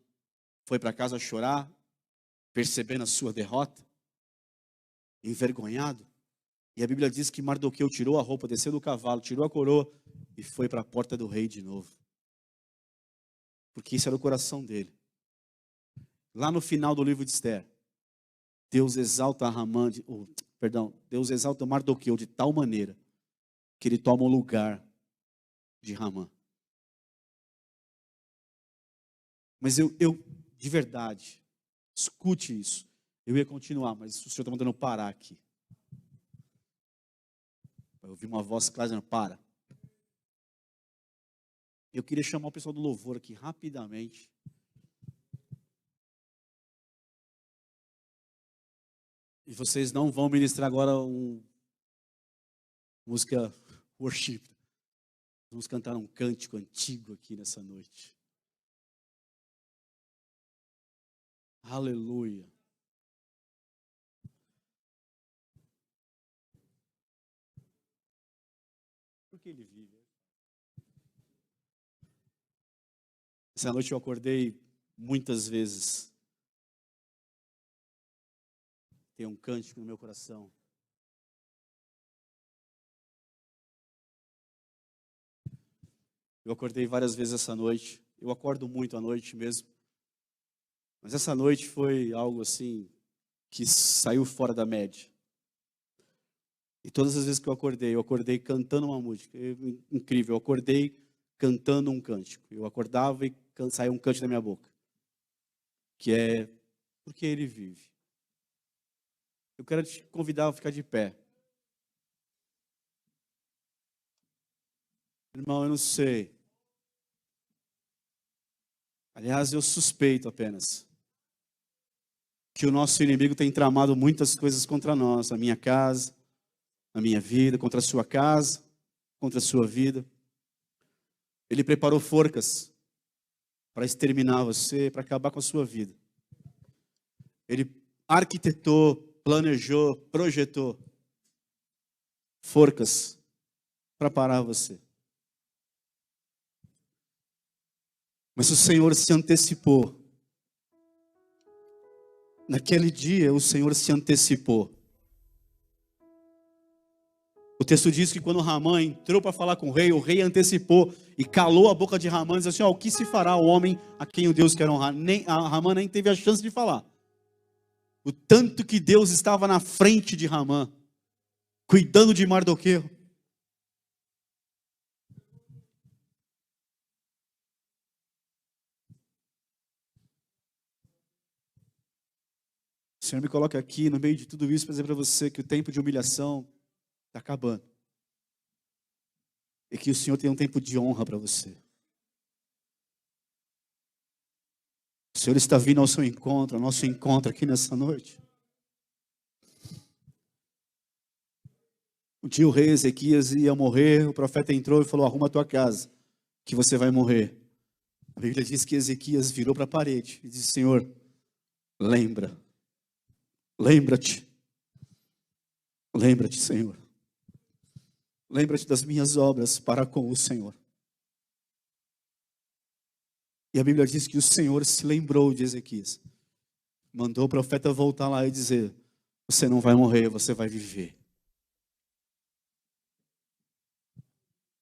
foi para casa chorar, percebendo a sua derrota, envergonhado. E a Bíblia diz que Mardoqueu tirou a roupa, desceu do cavalo, tirou a coroa e foi para a porta do rei de novo. Porque isso era o coração dele. Lá no final do livro de Esther, Deus exalta Deus exalta Mardoqueu de tal maneira que ele toma o lugar de Ramã. Mas eu de verdade, escute isso. Eu ia continuar, mas o Senhor está mandando eu parar aqui. Eu ouvi uma voz clara dizendo, para. Eu queria chamar o pessoal do louvor aqui rapidamente. E vocês não vão ministrar agora música worship. Vamos cantar um cântico antigo aqui nessa noite. Aleluia. Porque ele vive. Essa noite eu acordei muitas vezes. Tem um cântico no meu coração. Eu acordei várias vezes essa noite. Eu acordo muito à noite mesmo. Mas essa noite foi algo assim que saiu fora da média. E todas as vezes que eu acordei cantando uma música. Incrível, eu acordei cantando um cântico. Eu acordava e saía um cântico da minha boca. Que é Porque Ele Vive. Eu quero te convidar a ficar de pé. Irmão, eu não sei. Aliás, eu suspeito apenas que o nosso inimigo tem tramado muitas coisas contra nós, a minha casa, a minha vida, contra a sua casa, contra a sua vida. Ele preparou forcas para exterminar você, para acabar com a sua vida. Ele arquitetou, planejou, projetou forcas para parar você. Mas o Senhor se antecipou. Naquele dia, o Senhor se antecipou. O texto diz que quando Ramã entrou para falar com o rei antecipou e calou a boca de Ramã e disse assim, o que se fará ao homem a quem o Deus quer honrar? Ramã nem teve a chance de falar. O tanto que Deus estava na frente de Ramã, cuidando de Mardoqueu. O Senhor me coloca aqui no meio de tudo isso para dizer para você que o tempo de humilhação está acabando. E que o Senhor tem um tempo de honra para você. O Senhor está vindo ao seu encontro, ao nosso encontro aqui nessa noite. Um dia o rei Ezequias ia morrer, o profeta entrou e falou, arruma a tua casa, que você vai morrer. A Bíblia diz que Ezequias virou para a parede e disse, Senhor, lembra-te, Senhor. Lembra-te das minhas obras para com o Senhor. E a Bíblia diz que o Senhor se lembrou de Ezequias. Mandou o profeta voltar lá e dizer, você não vai morrer, você vai viver.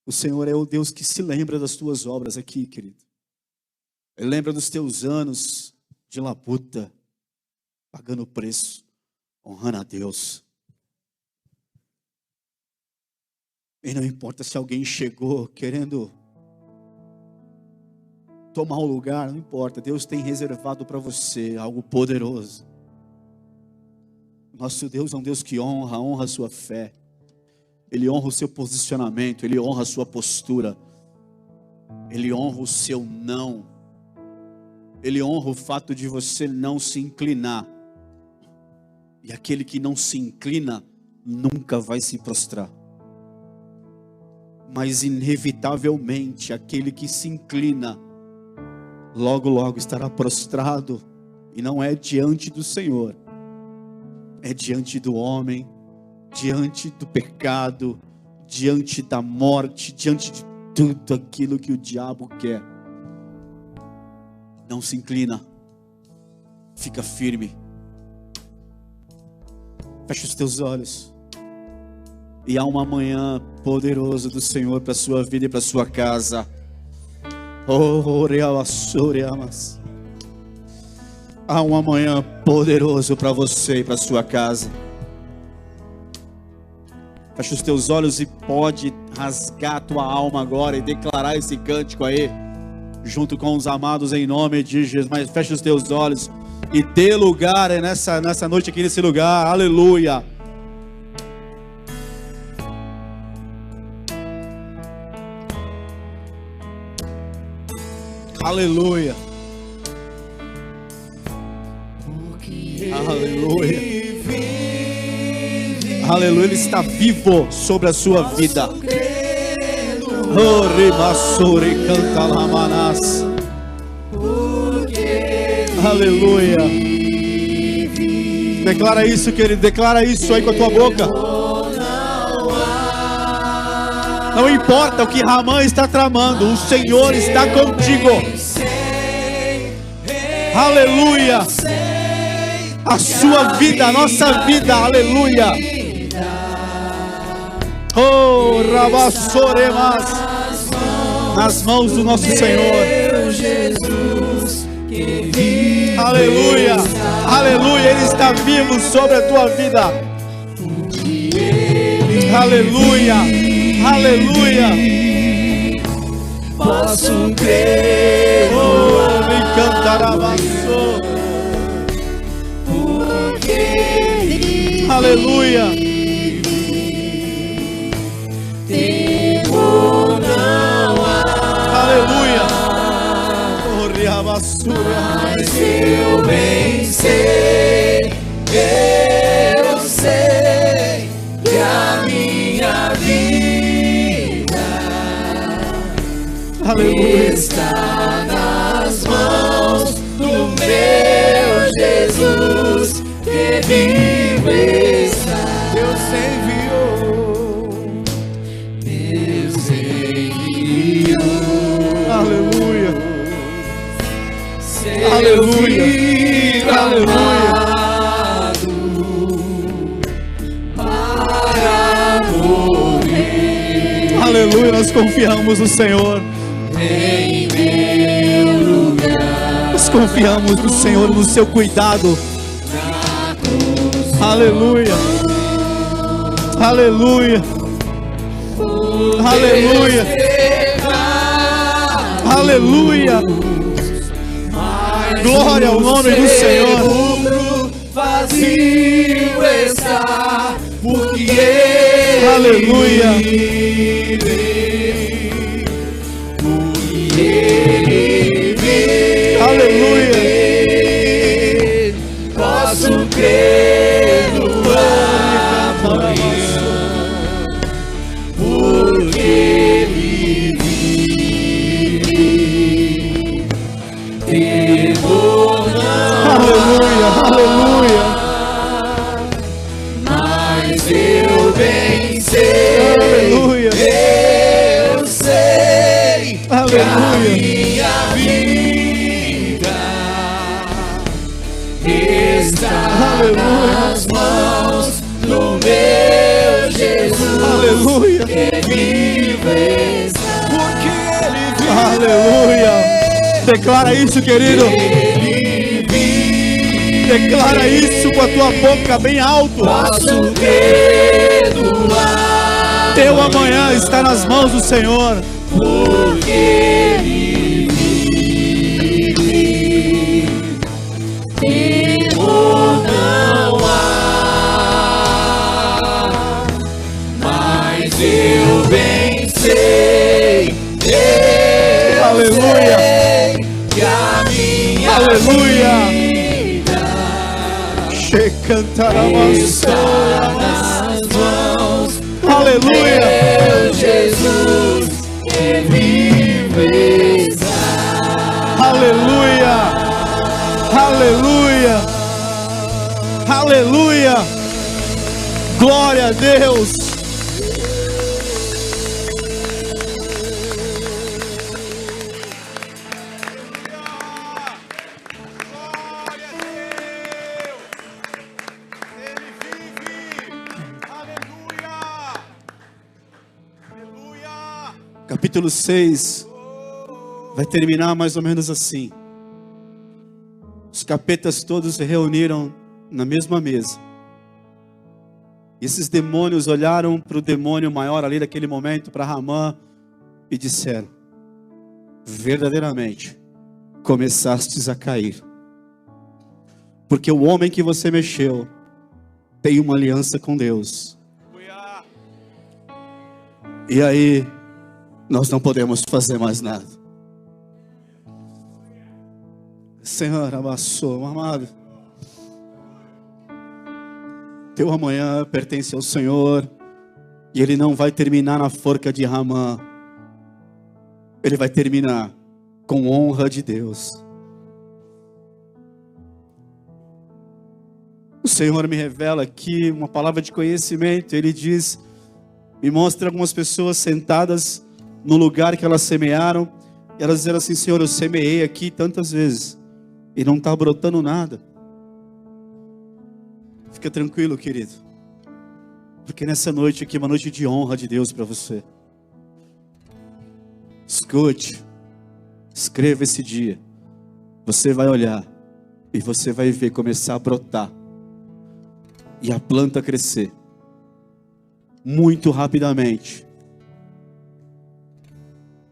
O Senhor é o Deus que se lembra das tuas obras aqui, querido. Ele lembra dos teus anos de labuta, pagando o preço, honrando a Deus. E não importa se alguém chegou querendo tomar o lugar, não importa. Deus tem reservado para você algo poderoso. Nosso Deus é um Deus que honra a sua fé. Ele honra o seu posicionamento, Ele honra a sua postura. Ele honra o seu não. Ele honra o fato de você não se inclinar. E aquele que não se inclina, nunca vai se prostrar. Mas inevitavelmente, aquele que se inclina, logo, logo estará prostrado. E não é diante do Senhor. É diante do homem, diante do pecado, diante da morte, diante de tudo aquilo que o diabo quer. Não se inclina. Fica firme. Fecha os teus olhos. E há uma manhã poderosa do Senhor para a sua vida e para a sua casa. Há uma manhã poderosa para você e para a sua casa. Fecha os teus olhos e pode rasgar a tua alma agora e declarar esse cântico aí, junto com os amados em nome de Jesus. Mas fecha os teus olhos e dê lugar nessa noite aqui nesse lugar. Aleluia. Aleluia. Aleluia. Aleluia. Ele está vivo sobre a sua vida. Aleluia. Declara isso, querido. Declara isso aí com a tua boca. Não importa o que Ramã está tramando, o Senhor está contigo. aleluia. A sua vida, a nossa vida, aleluia. Oh, rabassoremas, nas mãos do nosso Senhor. Aleluia, aleluia, Ele está vivo sobre a tua vida. Aleluia, aleluia. Posso crer, oh, me cantará, aleluia. Temor não há, aleluia. Corre a basura, mas eu bem sei, eu sei que a minha vida aleluia. está nas mãos do meu Jesus, que vivo está. Deus enviou, Deus enviou, aleluia, seu aleluia, Filho aleluia. amado para morrer Aleluia, nós confiamos no Senhor. em meu lugar. Nós confiamos no Senhor, no seu cuidado. Aleluia, aleluia, aleluia, aleluia. Glória ao nome do Senhor. Vazio está, porque Ele Aleluia. vive, porque Ele vive. Aleluia. Posso crer no amanhã, porque Ele vive. Temor não Aleluia, aleluia. mas eu bem sei, Aleluia. eu sei que a Aleluia. minha vida está nas mãos do meu Jesus, Aleluia. que vive está, porque Ele vive. Aleluia. Declara isso, querido. Ele vive. Declara isso com a tua boca bem alto. Posso crer no ar, Teu amanhã está nas mãos do Senhor. porque Ele vive. Temor não há, mas eu bem sei, eu Aleluia. sei que a minha Aleluia. vida Che cantará está nas mãos aleluia. meu Jesus, que vive está. Aleluia. Aleluia. Aleluia. Glória a Deus. Capítulo 6 vai terminar mais ou menos assim. Os capetas todos se reuniram na mesma mesa. E esses demônios olharam para o demônio maior ali daquele momento, para Ramã, e disseram: verdadeiramente começastes a cair, porque o homem que você mexeu tem uma aliança com Deus. E aí nós não podemos fazer mais nada. Senhor, amassou, amado. Teu amanhã pertence ao Senhor. E ele não vai terminar na forca de Ramã. Ele vai terminar com honra de Deus. O Senhor me revela aqui uma palavra de conhecimento. Ele diz, me mostra algumas pessoas sentadas no lugar que elas semearam. E elas disseram assim: Senhor, eu semeei aqui tantas vezes. e não está brotando nada. Fica tranquilo, querido, porque nessa noite aqui é uma noite de honra de Deus para você. Escute, escreva esse dia. Você vai olhar e você vai ver começar a brotar e a planta crescer muito rapidamente,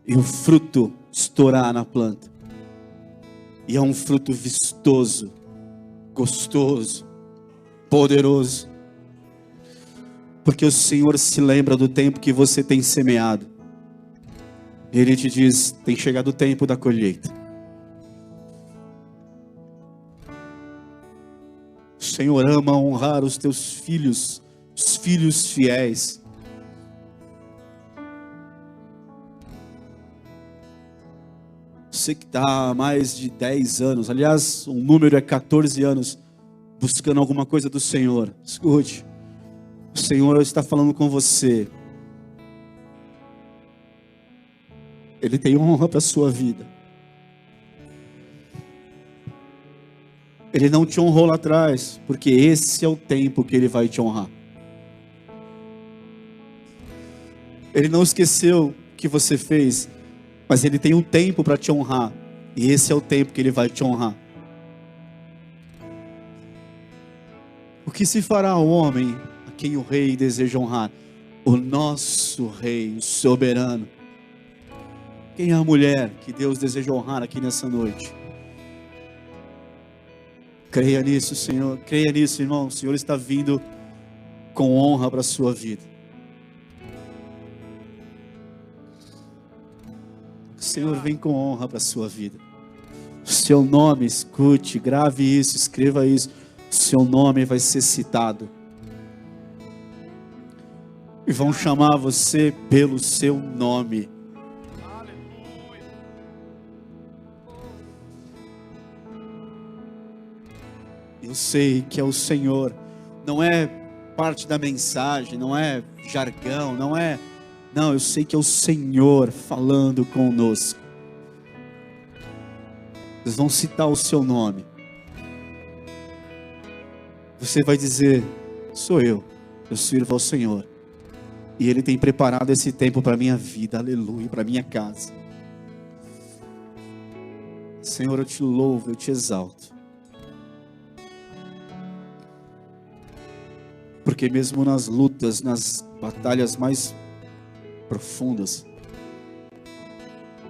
e o fruto estourar na planta, e é um fruto vistoso, gostoso, poderoso, porque o Senhor se lembra do tempo que você tem semeado, e Ele te diz: tem chegado o tempo da colheita. O Senhor ama honrar os teus filhos, os filhos fiéis. Você que está há mais de 10 anos, aliás, o número é 14 anos, buscando alguma coisa do Senhor. Escute, o Senhor está falando com você. Ele tem honra para a sua vida. Ele não te honrou lá atrás, porque esse é o tempo que Ele vai te honrar. Ele não esqueceu o que você fez, mas Ele tem um tempo para te honrar, e esse é o tempo que Ele vai te honrar. O que se fará o homem a quem o rei deseja honrar? O nosso rei, o soberano. Quem é a mulher que Deus deseja honrar aqui nessa noite? Creia nisso, Senhor. Creia nisso, irmão. O Senhor está vindo com honra para a sua vida. O Senhor vem com honra para a sua vida. O seu nome, escute, grave isso, escreva isso. O seu nome vai ser citado. E vão chamar você pelo seu nome. Eu sei que é o Senhor. Não é parte da mensagem, não é jargão, não, eu sei que é o Senhor falando conosco. Eles vão citar o seu nome. Você vai dizer: sou eu sirvo ao Senhor, e Ele tem preparado esse tempo para a minha vida, aleluia, para a minha casa. Senhor, eu te louvo, eu te exalto, porque mesmo nas lutas, nas batalhas mais profundas,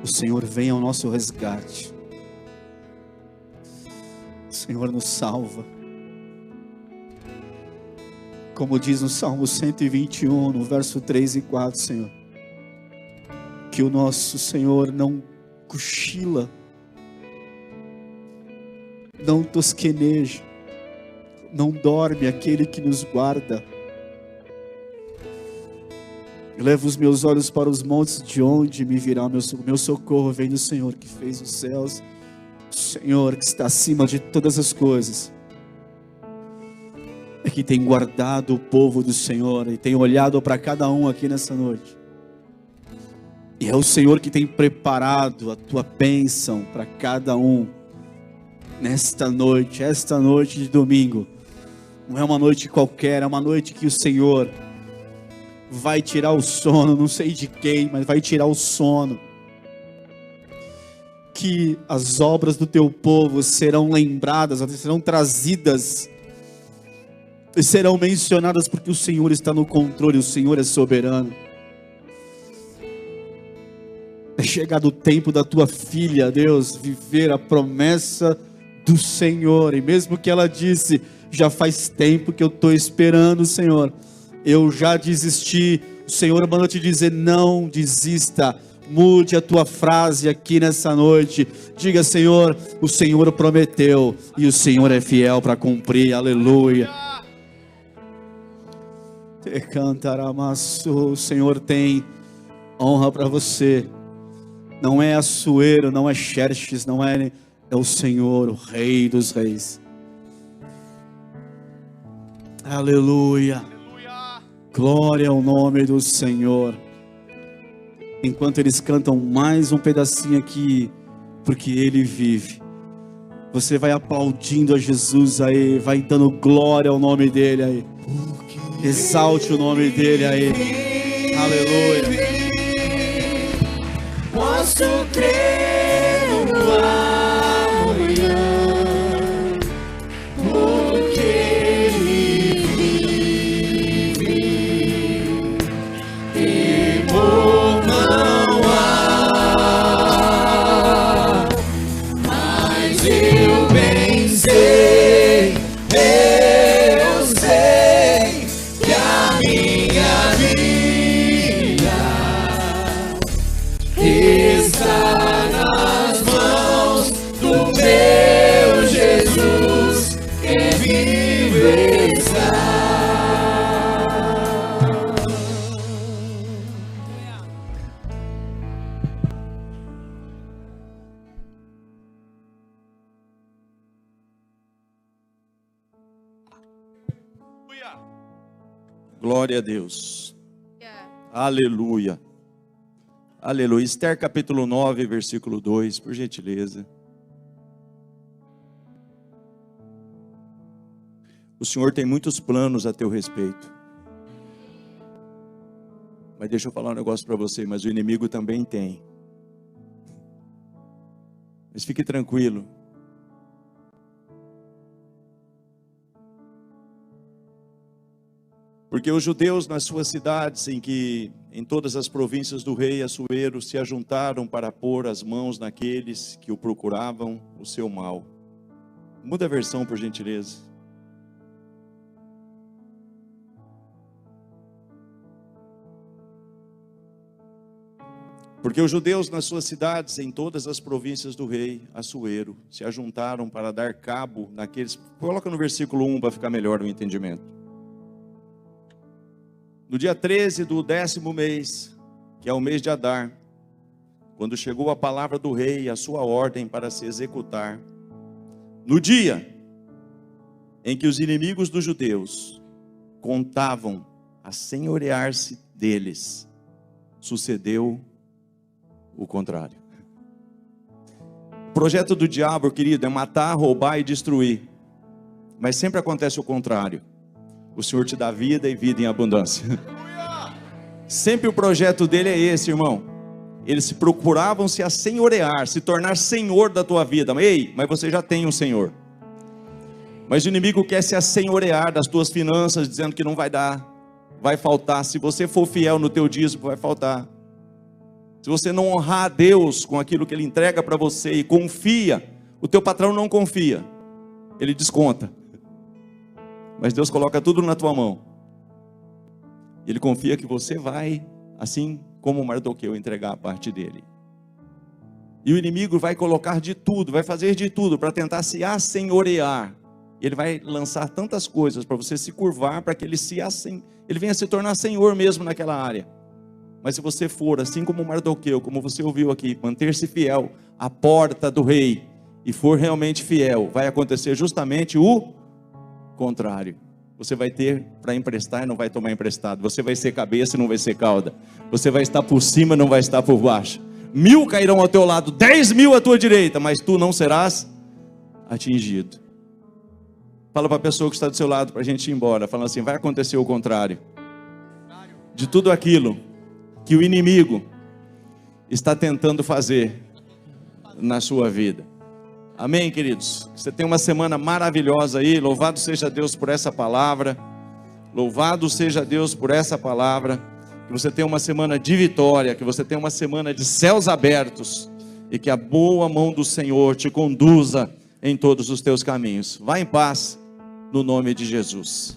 o Senhor vem ao nosso resgate. O Senhor nos salva. Como diz no Salmo 121, no verso 3 e 4, Senhor, que o nosso Senhor não cochila, não tosqueneja, não dorme aquele que nos guarda. Eu levo os meus olhos para os montes, de onde me virá o meu socorro. Vem do Senhor que fez os céus, o Senhor que está acima de todas as coisas, é que tem guardado o povo do Senhor e tem olhado para cada um aqui nessa noite. E é o Senhor que tem preparado a tua bênção para cada um nesta noite, esta noite de domingo. Não é uma noite qualquer, é uma noite que o Senhor vai tirar o sono, não sei de quem, mas vai tirar o sono. Que as obras do teu povo serão lembradas, serão trazidas e serão mencionadas, porque o Senhor está no controle, o Senhor é soberano. É chegado o tempo da tua filha, Deus, viver a promessa do Senhor. E mesmo que ela disse: já faz tempo que eu estou esperando, Senhor, eu já desisti. O Senhor manda te dizer: não desista. Mude a tua frase aqui nessa noite. Diga: Senhor, o Senhor prometeu e o Senhor é fiel para cumprir. Aleluia. Te cantaramasso. O Senhor tem honra para você. Não é Assuero, não é Xerxes, não é o Senhor, o Rei dos Reis. Aleluia. Glória ao nome do Senhor. Enquanto eles cantam mais um pedacinho aqui, porque Ele vive, Você vai aplaudindo a Jesus aí, vai dando glória ao nome dele aí. Exalte o nome dele aí. Aleluia. Posso crer no amanhã, porque Ele vive. Temor não há, mas eu bem sei, eu sei que a minha vida está nas mãos do meu Jesus, que vive está. Glória a Deus. Aleluia. Aleluia. Esther capítulo 9, versículo 2, por gentileza. O Senhor tem muitos planos a teu respeito. Mas deixa eu falar um negócio para você, mas o inimigo também tem. Mas fique tranquilo. Porque os judeus nas suas cidades, em todas as províncias do rei Assuero, se ajuntaram para pôr as mãos naqueles que o procuravam o seu mal. Muda a versão, por gentileza. Porque os judeus nas suas cidades, em todas as províncias do rei Assuero, se ajuntaram para dar cabo naqueles... Coloca no versículo 1 para ficar melhor o entendimento. No dia 13 do 10º mês, que é o mês de Adar, quando chegou a palavra do rei e a sua ordem para se executar, no dia em que os inimigos dos judeus contavam a senhorear-se deles, sucedeu o contrário. O projeto do diabo, querido, é matar, roubar e destruir, mas sempre acontece o contrário. O Senhor te dá vida e vida em abundância. Sempre o projeto dele é esse, irmão. Eles se procuravam se assenhorear, se tornar senhor da tua vida. Ei, mas você já tem um senhor. Mas o inimigo quer se assenhorear das tuas finanças, dizendo que não vai dar, vai faltar. Se você for fiel no teu dízimo, vai faltar. Se você não honrar a Deus com aquilo que Ele entrega para você e confia, o teu patrão não confia, ele desconta. Mas Deus coloca tudo na tua mão. Ele confia que você vai, assim como Mardoqueu, entregar a parte dele. E o inimigo vai colocar de tudo, vai fazer de tudo para tentar se assenhorear. Ele vai lançar tantas coisas para você se curvar, para que ele venha se tornar senhor mesmo naquela área. Mas se você for, assim como Mardoqueu, como você ouviu aqui, manter-se fiel à porta do rei, e for realmente fiel, vai acontecer justamente o contrário. Você vai ter para emprestar e não vai tomar emprestado. Você vai ser cabeça e não vai ser cauda. Você vai estar por cima e não vai estar por baixo. 1000 cairão ao teu lado, 10.000 à tua direita, mas tu não serás atingido. Fala para a pessoa que está do seu lado, para a gente ir embora. Fala assim, vai acontecer o contrário. De tudo aquilo que o inimigo está tentando fazer na sua vida. Amém, queridos? Você tem uma semana maravilhosa aí. Louvado seja Deus por essa palavra. Louvado seja Deus por essa palavra. Que você tenha uma semana de vitória. Que você tenha uma semana de céus abertos. E que a boa mão do Senhor te conduza em todos os teus caminhos. Vá em paz, no nome de Jesus.